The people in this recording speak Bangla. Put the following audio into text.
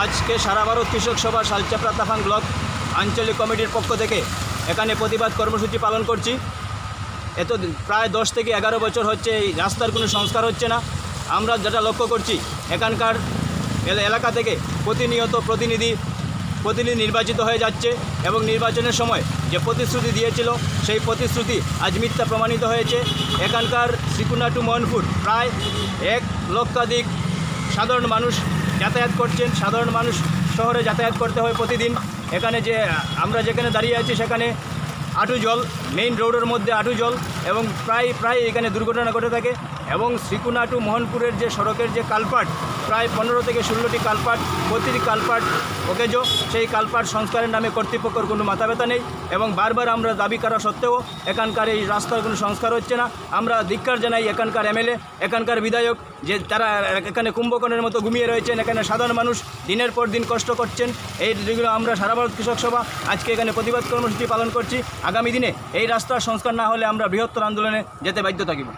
আজকে সারা ভারত কৃষক সভা শালচাপড়া তাফাং ব্লক আঞ্চলিক কমিটির পক্ষ থেকে এখানে প্রতিবাদ কর্মসূচি পালন করছি। এত প্রায় 10 থেকে 11 বছর হচ্ছে এই রাস্তার কোনো সংস্কার হচ্ছে না। আমরা যেটা লক্ষ্য করছি, এখানকার এলাকা থেকে প্রতিনিয়ত প্রতিনিধি নির্বাচিত হয়ে যাচ্ছে এবং নির্বাচনের সময় যে প্রতিশ্রুতি দিয়েছিল সেই প্রতিশ্রুতি আজ মিথ্যা প্রমাণিত হয়েছে। এখানকার শ্রীকুনা টু মোহনপুর প্রায় 1 লক্ষাধিক সাধারণ মানুষ যাতায়াত করছেন। সাধারণ মানুষ শহরে যাতায়াত করতে হয় প্রতিদিন। এখানে যে আমরা যেখানে দাঁড়িয়ে আছি সেখানে আঁটু জল, মেইন রোডের মধ্যে আঁটু জল এবং প্রায় এখানে দুর্ঘটনা ঘটে থাকে। এবং শ্রীকুনা টু মোহনপুরের যে সড়কের যে কালপাট, প্রায় 15 থেকে 16টি কালপাট, প্রতিটি কালপাট ওকেজো। সেই কালপাট সংস্কারের নামে কর্তৃপক্ষের কোনো মাথা ব্যথা নেই এবং বারবার আমরা দাবি করা সত্ত্বেও এখানকার এই রাস্তার কোনো সংস্কার হচ্ছে না। আমরা ধিক্কার জানাই এখানকার এমএলএ, এখানকার বিধায়ক, যে তারা এখানে কুম্ভকর্ণের মতো ঘুমিয়ে রয়েছেন। এখানে সাধারণ মানুষ দিনের পর দিন কষ্ট করছেন। এই যেগুলো আমরা সারা ভারত কৃষক সভা আজকে এখানে প্রতিবাদ কর্মসূচি পালন করছি। আগামী দিনে এই রাস্তার সংস্কার না হলে আমরা বৃহত্তর আন্দোলনে যেতে বাধ্য থাকিব।